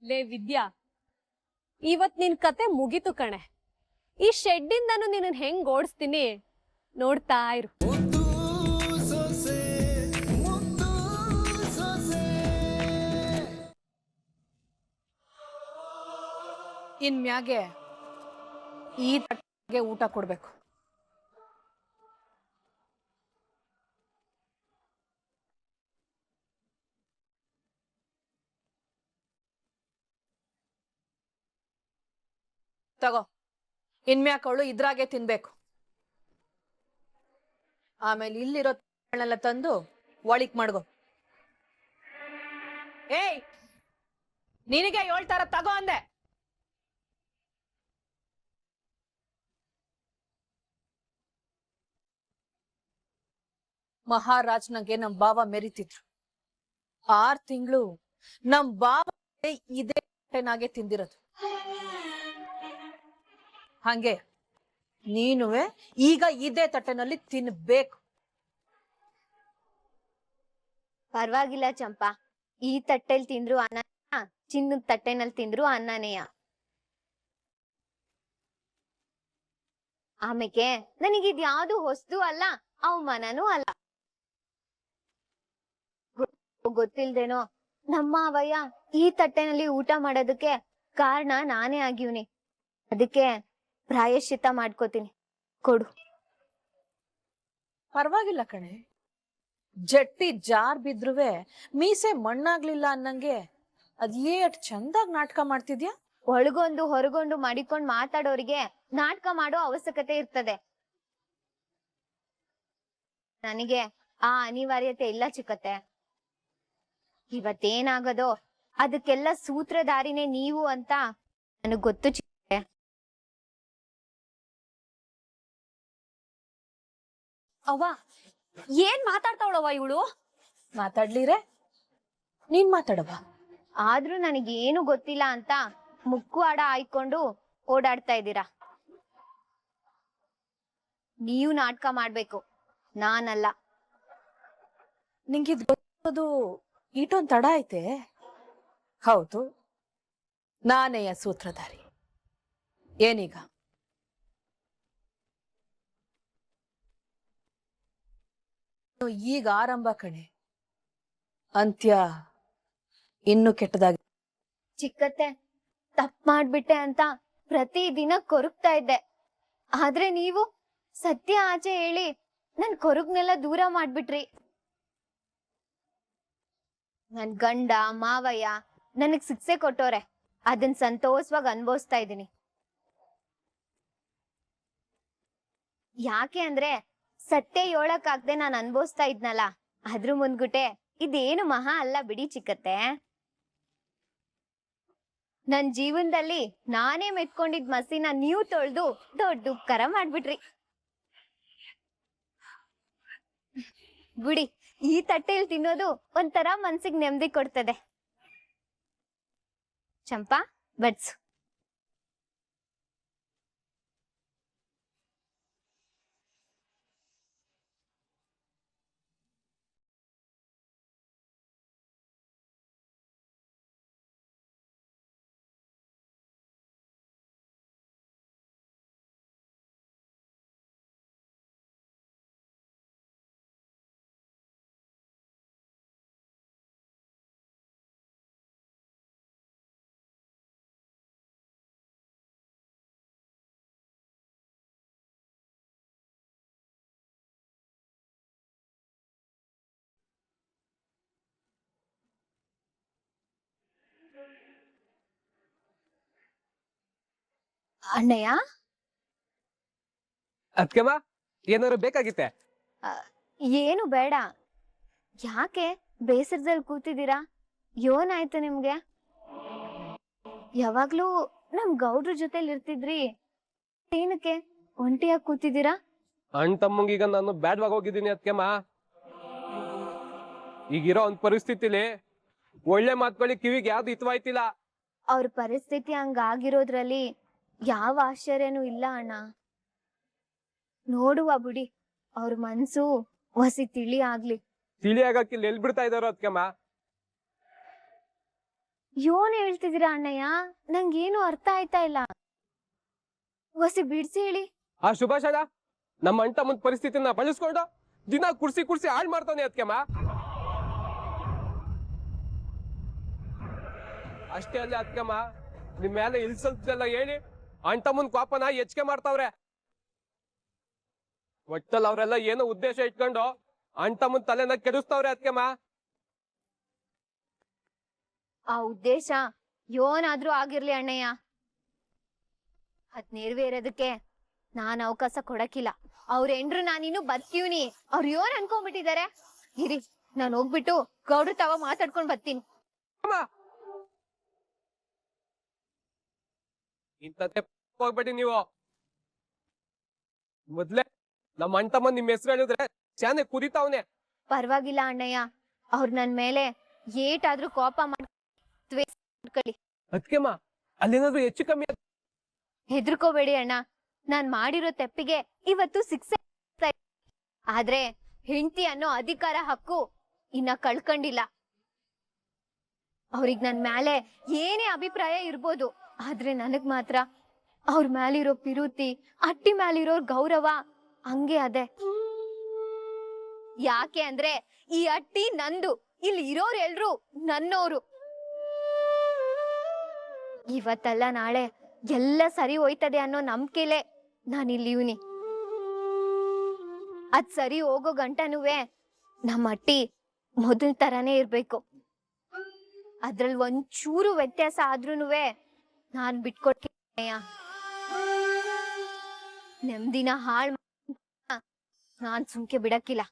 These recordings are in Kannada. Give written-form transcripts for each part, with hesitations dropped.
ಲೇ ವಿದ್ಯಾ, ಇವತ್ ನಿನ್ ಕತೆ ಮುಗಿತು ಕಣೆ. ಈ ಶೆಡ್ಡಿಂದನು ನಿನ್ನ ಹೆಂಗ್ ಓಡಿಸ್ತೀನಿ ನೋಡ್ತಾ ಇರು. ಇನ್ಮ್ಯಾಗೆ ಈ ತಟ್ಟೆಗೆ ಊಟ ಕೊಡ್ಬೇಕು. ತಗೋ, ಇನ್ಮ್ಯಾಕವಳು ಇದ್ರಾಗೆ ತಿನ್ಬೇಕು. ಆಮೇಲೆ ಇಲ್ಲಿರೋ ತಟ್ಟೆನೆಲ್ಲ ತಂದು ಒಳಿಕ್ ಮಾಡ್ಗೋ. ಏಯ್, ನಿನಗೆ ಹೇಳ್ತಾರ ತಗೋ ಅಂದೆ. ಮಹಾರಾಜ್ನಂಗೆ ನಮ್ ಬಾವ ಮೆರಿತಿದ್ರು. 6 ತಿಂಗಳು ನಮ್ ಬಾವ ಇದೇ ತಟ್ಟೆನಾಗೆ ತಿಂದಿರೋದು. ಹಂಗೆ ನೀನುವೆ ಈಗ ಇದೇ ತಟ್ಟೆನಲ್ಲಿ ತಿನ್ಬೇಕು. ಪರವಾಗಿಲ್ಲ ಚಂಪಾ, ಈ ತಟ್ಟೆಲ್ ತಿಂದ್ರು ಅನ್ನ, ಚಿನ್ನದ ತಟ್ಟೆನಲ್ಲಿ ತಿಂದ್ರು ಅನ್ನನೇಯ. ಆಮೇಲೆ ನನಗಿದ್ ಯಾವ್ದು ಹೊಸ್ದು ಅಲ್ಲ, ಅವಮಾನನೂ ಅಲ್ಲ. ಗೊತ್ತಿಲ್ದೇನೋ ನಮ್ಮ ಅವಯ್ಯ ಈ ತಟ್ಟೆನಲ್ಲಿ ಊಟ ಮಾಡೋದಕ್ಕೆ ಕಾರಣ ನಾನೇ ಆಗಿವ್ನಿ. ಅದಕ್ಕೆ ಪ್ರಾಯಶ್ಚಿತ್ತ ಮಾಡ್ಕೋತೀನಿ, ಕೊಡು. ಪರವಾಗಿಲ್ಲ ಕಣೆ, ಜಟ್ಟಿ ಜಾರ್ ಬಿದ್ರುವೆ ಮೀಸೆ ಮಣ್ಣಾಗ್ಲಿಲ್ಲ ಅನ್ನಂಗೆ ಅದೇಟ್ ಚಂದಾಗ್ ನಾಟಕ ಮಾಡ್ತಿದ್ಯಾ. ಒಳಗೊಂದು ಹೊರಗೊಂಡು ಮಡಿಕೊಂಡ್ ಮಾತಾಡೋರಿಗೆ ನಾಟಕ ಮಾಡೋ ಅವಶ್ಯಕತೆ ಇರ್ತದೆ. ನನಗೆ ಆ ಅನಿವಾರ್ಯತೆ ಇಲ್ಲ ಚಿಕ್ಕತ್ತೆ. ಇವತ್ತೇನಾಗದೋ ಅದಕ್ಕೆಲ್ಲ ಸೂತ್ರಧಾರಿನೇ ನೀವು ಅಂತ ನನಗ್ ಗೊತ್ತು ಚಿಕ್ಕತ್ತೆ. ಅವ್ವ, ಏನ್ ಮಾತಾಡ್ತಾವಳವ್ವ ಇವಳು? ಮಾತಾಡ್ಲಿರೆ, ನೀನ್ ಮಾತಾಡವ. ಆದ್ರೂ ನನಗೇನು ಗೊತ್ತಿಲ್ಲ ಅಂತ ಮುಕ್ಕು ಆಡ ಆಯ್ಕೊಂಡು ಓಡಾಡ್ತಾ ಇದ್ದೀರಾ. ನೀವು ನಾಟಕ ಮಾಡ್ಬೇಕು, ನಾನಲ್ಲ. ನಿಂಗಿದ್ ಗೊತ್ತೋದು ಈಟೊಂದ್ ತಡ ಐತೆ. ಹೌದು, ನಾನೆಯ ಸೂತ್ರಧಾರಿ. ಏನೀಗ? ಈಗ ಆರಂಭ ಕಣೆ, ಅಂತ್ಯ ಇನ್ನು ಕೆಟ್ಟದಾಗಿ. ಚಿಕ್ಕತ್ತೆ, ತಪ್ಪು ಮಾಡ್ಬಿಟ್ಟೆ ಅಂತ ಪ್ರತಿದಿನ ಕೊರಗ್ತಾ ಇದ್ದೆ. ಆದ್ರೆ ನೀವು ಸತ್ಯ ಆಚೆ ಹೇಳಿ ನನ್ ಕೊರಗ್ನೆಲ್ಲ ದೂರ ಮಾಡ್ಬಿಟ್ರಿ. ನನ್ ಗಂಡ ಮಾವಯ್ಯ ನನಗ್ ಶಿಕ್ಷೆ ಕೊಟ್ಟೋರೆ, ಅದನ್ ಸಂತೋಷವಾಗಿ ಅನ್ಭವಿಸ್ತಾ ಇದ್ದೀನಿ. ಯಾಕೆ ಅಂದ್ರೆ ಸತ್ಯ ಹೇಳಕ್ಕಾಗ್ದೆ ನಾನು ಅನ್ಭವಿಸ್ತಾ ಇದ್ನಲ್ಲ, ಅದ್ರ ಮುಂದ್ಗುಟೆ ಇದೇನು ಮಹಾ ಅಲ್ಲ ಬಿಡಿ ಚಿಕ್ಕತ್ತೆ. ನನ್ ಜೀವನದಲ್ಲಿ ನಾನೇ ಮೆತ್ಕೊಂಡಿದ್ ಮಸಿನ ನೀವು ತೊಳ್ದು ದೊಡ್ಡ ಉಪಕಾರ ಮಾಡ್ಬಿಟ್ರಿ. ಬಿಡಿ, ಈ ತಟ್ಟೆಯಲ್ಲಿ ತಿನ್ನೋದು ಒಂಥರ ಮನ್ಸಿಗೆ ನೆಮ್ಮದಿ ಕೊಡ್ತದೆ. ಚಂಪಾ, ಬಡ್ಸು. ಅಣ್ಣಯ್ಯ, ಅದ್ಕೆಮ್ಮ ಏನಾದ್ರು ಬೇಕಾಗಿತ್ತೆ? ಏನು ಬೇಡ. ಯಾಕೆ ಬೇಸರದಲ್ಲಿ ಕೂತಿದ್ದೀರಾ? ಏನಾಯ್ತು ನಿಮ್ಗೆ? ಯಾವಾಗ್ಲೂ ನಮ್ ಗೌಡ್ರ ಜೊತೆಲಿ ಇರ್ತಿದ್ರಿ, ಏನಕ್ಕೆ ಒಂಟಿಯಾಗಿ ಕೂತಿದ್ದೀರಾ? ಅಣ್ಣ ತಮ್ಮಂಗೀಗ ನಾನು ಬ್ಯಾಡ್ವಾಗ ಹೋಗಿದ್ದೀನಿ ಅದ್ಕೆಮ್ಮ. ಈಗಿರೋ ಒಂದ್ ಪರಿಸ್ಥಿತಿಲಿ ಒಳ್ಳೆ ಮಾತುಗಳು ಕಿವಿಗೆ ಯಾವ್ದು ಹಿತವಾಯ್ತಿಲ್ಲ. ಅವ್ರ ಪರಿಸ್ಥಿತಿ ಹಂಗಾಗಿರೋದ್ರಲ್ಲಿ ಯಾವ ಆಶ್ಚರ್ಯನೂ ಇಲ್ಲ ಅಣ್ಣ. ನೋಡುವ ಬಿಡಿ, ಅವ್ರ ಮನ್ಸು ಹೊಸಿ ತಿಳಿ ಆಗ್ಲಿ. ತಿಳಿ ಆಗಕ್ಕೆ ಎಲ್ ಬಿಡ್ತಾ ಇದಾರೋ ಅದ್ಕೆಮ್ಮ. ಯೋನ್ ಹೇಳ್ತಿದ್ದೀರಾ ಅಣ್ಣಯ್ಯ? ನಂಗೇನು ಅರ್ಥ ಆಯ್ತಾ ಇಲ್ಲ. ಹೊಸಿ ಬಿಡ್ಸಿ ಹೇಳಿ. ಆ ಶುಭಾಷಣ ನಮ್ಮ ಅಂಟ ಮುಂದ್ ಪರಿಸ್ಥಿತಿನ ಬಳಸ್ಕೊಂಡು ದಿನ ಕುರ್ಸಿ ಕುರ್ಸಿ ಹಾಳು ಮಾಡ್ತಾನೆ ಅದಕ್ಕೆಮ್ಮ. ಅಷ್ಟೇ ಅಲ್ಲ ಅದಕ್ಕೆಮ್ಮ, ನಿಮ್ ಮೇಲೆ ಇಲ್ಸಲ್ತೆಲ್ಲ ಹೇಳಿ ಅಂಟ ಮುಂದ್ ಕೋಪನ ಹೆಚ್ಚಿಗೆ ಮಾಡ್ತಾವ್ರೆ. ಒಟ್ಟಲ್ಲಿ ಅವರೆಲ್ಲ ಏನೋ ಉದ್ದೇಶ ಇಟ್ಕೊಂಡು ಅಂಟ ಮುಂದ್ ತಲೆನ ಕೆಡಿಸ್ತಾವ್ರೆ ಅದಕ್ಕೆಮ್ಮ. ಆ ಉದ್ದೇಶ ಯೋನಾದ್ರೂ ಆಗಿರ್ಲಿ ಅಣ್ಣಯ್ಯ, ಅದ್ ನೆರವೇರೋದಕ್ಕೆ ನಾನ್ ಅವಕಾಶ ಕೊಡಕ್ಕಿಲ್ಲ. ಅವ್ರ ಹೆಂಡ್ರು ನಾನಿನ್ನು ಬದುಕಿವ್ನಿ. ಅವ್ರು ಯೋನ್ ಅನ್ಕೊಂಡ್ಬಿಟ್ಟಿದ್ದಾರೆ. ಇರಿ, ನಾನ್ ಹೋಗ್ಬಿಟ್ಟು ಗೌಡ್ರ ತವ ಮಾತಾಡ್ಕೊಂಡ್ ಬರ್ತೀನಿ. ಇಂಥದ್ದೇ ಹೋಗ್ಬೇಡಿ ನೀವು. ಮೊದ್ಲೇ ನಮ್ಮ ಅಂಟಮ್ಮ ನಿಮ್ ಹೆಸರು ಹೇಳಿದ್ರೆ ಚಾನೆ ಕುರಿತಾವ್ನೆ. ಪರವಾಗಿಲ್ಲ ಅಣ್ಣಯ್ಯ, ಅವ್ರ ನನ್ ಮೇಲೆ ಏಟಾದ್ರೂ ಕೋಪ ಮಾಡ್ಕೊಳ್ಳಿ. ಅದಕ್ಕೆಮ್ಮ ಅಲ್ಲೇನಾದ್ರೂ ಹೆಚ್ಚು ಕಮ್ಮಿ ಹೆದರ್ಕೋಬೇಡಿ ಅಣ್ಣ, ನಾನ್ ಮಾಡಿರೋ ತೆಪ್ಪಿಗೆ ಇವತ್ತು ಶಿಕ್ಷೆ. ಆದ್ರೆ ಹೆಂಡತಿ ಅನ್ನೋ ಅಧಿಕಾರ ಹಕ್ಕು ಇನ್ನ ಕಳ್ಕೊಂಡಿಲ್ಲ. ಅವ್ರಿಗ್ ನನ್ ಮೇಲೆ ಏನೇ ಅಭಿಪ್ರಾಯ ಇರ್ಬೋದು, ಆದ್ರೆ ನನಗ್ ಮಾತ್ರ ಅವ್ರ ಮ್ಯಾಲಿರೋ ಪಿರುತಿ, ಅಟ್ಟಿ ಮ್ಯಾಲಿರೋ ಗೌರವ ಹಂಗೆ ಅದೇ. ಯಾಕೆ ಅಂದ್ರೆ ಈ ಅಟ್ಟಿ ನಂದು, ಇಲ್ಲಿ ಇರೋರ್ ಎಲ್ರು ನನ್ನೋರು. ಇವತ್ತಲ್ಲ ನಾಳೆ ಎಲ್ಲ ಸರಿ ಹೋಯ್ತದೆ ಅನ್ನೋ ನಂಬಿಕೆಲೆ ನಾನಿಲ್ಲಿ ಇವ್ನಿ. ಅದ್ ಸರಿ ಹೋಗೋ ಗಂಟನುವೆ ನಮ್ಮ ಅಟ್ಟಿ ಮೊದಲ ತರಾನೇ ಇರ್ಬೇಕು. ಅದ್ರಲ್ಲಿ ಒಂಚೂರು ವ್ಯತ್ಯಾಸ ಆದ್ರೂನುವೆ ನಾನ್ ಬಿಟ್ಕೊಡ್ತೀಯ. ನೆಮ್ಮದಿನ ಹಾಳ್ ನಾನ್ ಸುಮ್ಕೆ ಬಿಡಕ್ಕಿಲ್ಲ.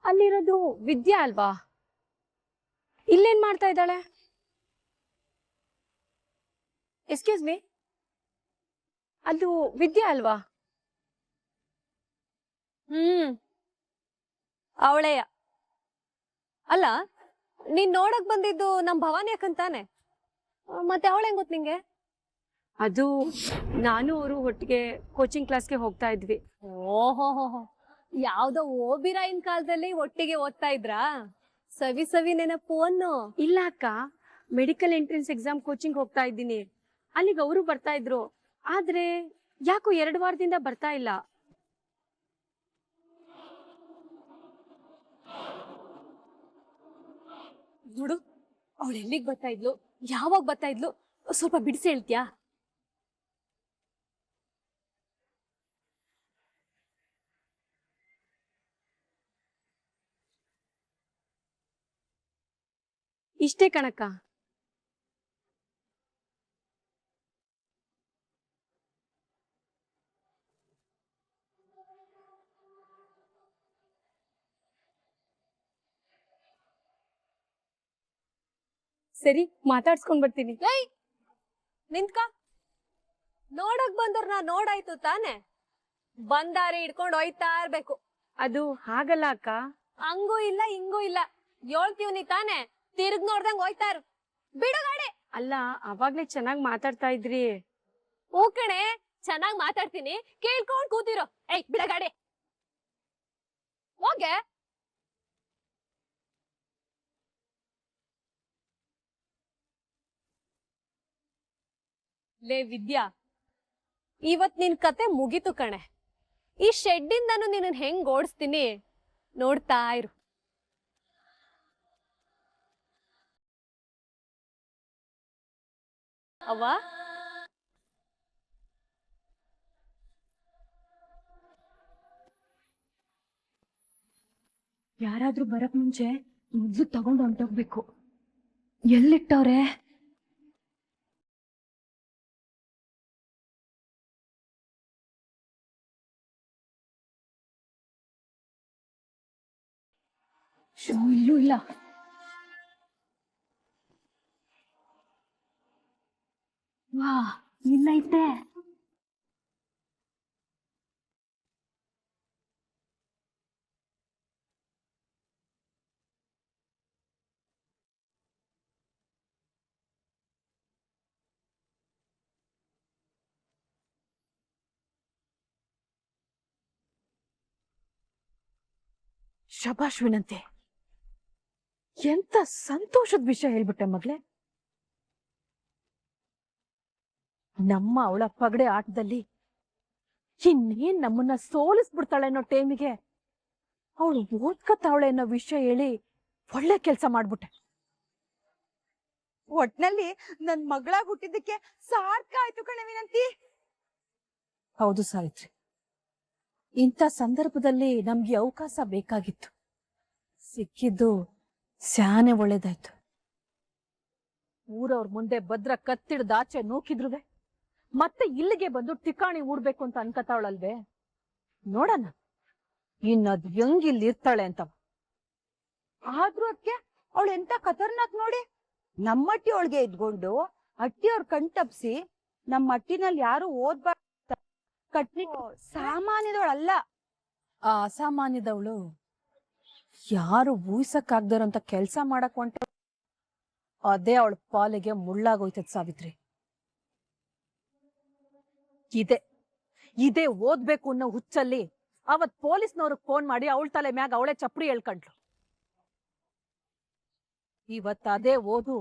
ಅಲ್ಲಿರೋದು ವಿದ್ಯಾ ಅಲ್ವಾ? ಇಲ್ಲೇನ್ ಮಾಡ್ತಾ ಇದ್ದಾಳೆ? ಎಕ್ಸ್ಕ್ಯೂಸ್ ಮೀ, ಅದು ವಿದ್ಯಾ ಅಲ್ವಾ? ಅವಳೆಯ ಅಲ್ಲ, ನೀನ್ ನೋಡಕ್ ಬಂದಿದ್ದು ನಮ್ ಭವಾನಿ ಅಕ್ಕಂತಾನೆ. ಮತ್ತೆ ಅವಳ ಹೆಂಗ್ ಗೊತ್ತು ನಿಂಗೆ? ಅದು ನಾನು ಅವರು ಒಟ್ಟಿಗೆ ಕೋಚಿಂಗ್ ಕ್ಲಾಸ್ಗೆ ಹೋಗ್ತಾ ಇದ್ವಿ. ಓಹೋ, ಯಾವ್ದೋ ಓಬಿರಾಯಿನ ಕಾಲದಲ್ಲಿ ಒಟ್ಟಿಗೆ ಓದ್ತಾ ಇದ್ರಾ? ಸವಿ ಸವಿ ನೆನಪು ಅನ್ನು. ಇಲ್ಲ ಅಕ್ಕ, ಮೆಡಿಕಲ್ ಎಂಟ್ರೆನ್ಸ್ ಎಕ್ಸಾಮ್ ಕೋಚಿಂಗ್ ಹೋಗ್ತಾ ಇದ್ದೀನಿ. ಅಲ್ಲಿಗೆ ಅವರು ಬರ್ತಾ ಇದ್ರು, ಆದ್ರೆ ಯಾಕೋ 2 ವಾರದಿಂದ ಬರ್ತಾ ಇಲ್ಲ. ನೋಡು, ಅವಳು ಎಲ್ಲಿಗ್ ಬರ್ತಾ ಇದ್ಲು, ಯಾವಾಗ ಬರ್ತಾ ಇದ್ಲು, ಸ್ವಲ್ಪ ಬಿಡಿಸಿ ಹೇಳ್ತೀಯಾ? ಇಷ್ಟೇ ಕಣಕ್ಕ. ಸರಿ, ಮಾತಾಡ್ಸ್ಕೊಂಡ್ ಬರ್ತೀನಿ. ನಿಂತ್ಕ. ನೋಡಕ್ ಬಂದವ್ರನ್ನ ನೋಡಾಯ್ತು ತಾನೆ, ಬಂದಾರಿ ಹಿಡ್ಕೊಂಡು ಹೋಯ್ತಾ ಇರ್ಬೇಕು. ಅದು ಹಾಗಲ್ಲ ಅಕ್ಕ. ಹಂಗೂ ಇಲ್ಲ ಹಿಂಗೂ ಇಲ್ಲ, ಹೇಳ್ತೀವ್ನಿ ತಾನೆ, ತಿರ್ಗ್ ನೋಡ್ದಂಗ್ ಹೋಯ್ತಾ ಇರು. ಬಿಡು ಗಾಡಿ. ಅಲ್ಲ, ಅವಾಗ್ಲೇ ಚೆನ್ನಾಗ್ ಮಾತಾಡ್ತಾ ಇದ್ರಿ. ಹೂ ಕಣೆ, ಚೆನ್ನಾಗ್ ಮಾತಾಡ್ತೀನಿ, ಕೇಳ್ಕೊಂಡ್ ಕೂತಿರೋ. ಏಯ್ ಬಿಡ ಗಾಡಿ, ಹೋಗೆ. ಲೇ ವಿದ್ಯಾ, ಇವತ್ ನಿನ್ ಕತೆ ಮುಗೀತು ಕಣೆ. ಈ ಶೆಡ್ಡಿಂದನು ನಿನ್ನ ಹೆಂಗ್ ಓಡಿಸ್ತೀನಿ ನೋಡ್ತಾ ಇರು. ಅವ್ವ, ಯಾರಾದ್ರೂ ಬರಕ್ ಮುಂಚೆ ಮೊದ್ಲು ತಗೊಂಡು ಹೊಂಟೋಗ್ಬೇಕು. ಎಲ್ಲಿಟ್ಟವ್ರೆ? ಇಲ್ಲೂ ಇಲ್ಲ. ವಾ, ಇಲ್ಲ ಇದ್ದೆ. ಶಭಾಷ್ ವಿನಂತಿ, ಎಂತ ಸಂತೋಷದ ವಿಷಯ ಹೇಳ್ಬಿಟ್ಟೆ ಮಗ್ಳೆ. ನಮ್ಮ ಅವಳ ಪಗಡೆ ಆಟದಲ್ಲಿ ಇನ್ನೇನ್ ನಮ್ಮನ್ನ ಸೋಲಿಸ್ಬಿಡ್ತಾಳೆ ಅನ್ನೋ ಟೈಮಿಗೆ ಅವಳು ಓದ್ಕತ್ತಾವಳೆ ಅನ್ನೋ ವಿಷಯ ಹೇಳಿ ಒಳ್ಳೆ ಕೆಲ್ಸ ಮಾಡ್ಬಿಟ್ಟೆ. ಒಟ್ನಲ್ಲಿ ನನ್ ಮಗಳಾಗ್ ಹುಟ್ಟಿದ್ದಕ್ಕೆ ಸಾರ್ಥಕ ಆಯ್ತು ಕಣೆ ವಿನಂತಿ. ಹೌದು ಸಾವಿತ್ರಿ, ಇಂಥ ಸಂದರ್ಭದಲ್ಲಿ ನಮ್ಗೆ ಅವಕಾಶ ಬೇಕಾಗಿತ್ತು. ಸಿಕ್ಕಿದ್ದು ಸ್ಯಾನೆ ಒಳ್ಳೇದಾಯ್ತು. ಊರವ್ರ ಮುಂದೆ ಭದ್ರ ಕತ್ತಿಡ್ದ ಆಚೆ ನೂಕಿದ್ರುವೆ ಮತ್ತೆ ಇಲ್ಲಿಗೆ ಬಂದು ಠಿಕಾಣಿ ಊಡ್ಬೇಕು ಅಂತ ಅನ್ಕತಾವಳಲ್ವೇ. ನೋಡಣ ಇನ್ನದ್ ಹೆಂಗಿಲ್ಲಿ ಇರ್ತಾಳೆ ಅಂತವ. ಆದ್ರೂ ಅದಕ್ಕೆ ಅವಳು ಎಂತ ಖತರ್ನಾಕ್ ನೋಡಿ. ನಮ್ಮಟ್ಟಿ ಒಳಗೆ ಇದ್ಕೊಂಡು ಅಟ್ಟಿ ಅವ್ರ ಕಣ್ ತಪ್ಸಿ ನಮ್ಮ ಅಟ್ಟಿನಲ್ಲಿ ಯಾರು ಓದ್ಬಾರ್ದು ಕಟ್ನಿಟ್ಟು ಸಾಮಾನ್ಯದವಳಲ್ಲ. ಆ ಅಸಾಮಾನ್ಯದವಳು ಯಾರು ಊಹಿಸಕ್ಕಾಗ್ದಾರಂತ ಕೆಲ್ಸ ಮಾಡಕ್ ಹೊಂಟ, ಅದೇ ಅವಳ ಪಾಲಿಗೆ ಮುಳ್ಳಾಗೋಯ್ತದ ಸಾವಿತ್ರಿ. ಇದೇ ಓದ್ಬೇಕು ಅನ್ನೋ ಹುಚ್ಚಲ್ಲಿ ಅವತ್ ಪೊಲೀಸ್ನವ್ರಿಗೆ ಫೋನ್ ಮಾಡಿ ಅವಳ ತಲೆ ಮ್ಯಾಗ ಅವಳೆ ಚಪ್ರಿ ಹೇಳ್ಕಂಡ್ಲು. ಇವತ್ ಅದೇ ಓದು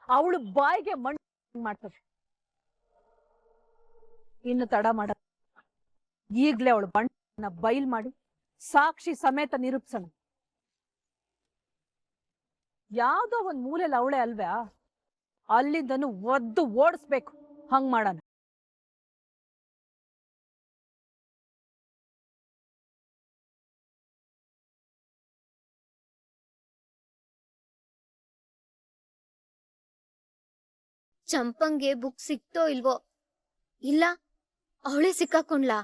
ಅವಳು ಬಾಯಿಗೆ ಮಣ್ಣು ಮಾಡ್ತದೆ. ಇನ್ನು ತಡ ಮಾಡ, ಈಗ್ಲೇ ಅವಳು ಬಣ್ಣ ಬಯಲ್ ಮಾಡಿ ಸಾಕ್ಷಿ ಸಮೇತ ನಿರೂಪಿಸೋಣ. ಯಾವ್ದೋ ಒಂದ್ ಮೂಲೆಯಲ್ಲಿ ಅವಳೆ ಅಲ್ವಾ, ಅಲ್ಲಿಂದನು ಒದ್ದು ಓಡಿಸ್ಬೇಕು. ಹಂಗ್ ಮಾಡೋಣ. ಚಂಪಂಗೆ ಬುಕ್ ಸಿಕ್ತೋ ಇಲ್ವೋ, ಇಲ್ಲ ಅವಳೇ ಸಿಕ್ಕಾಕೊಂಡ್ಲಾ?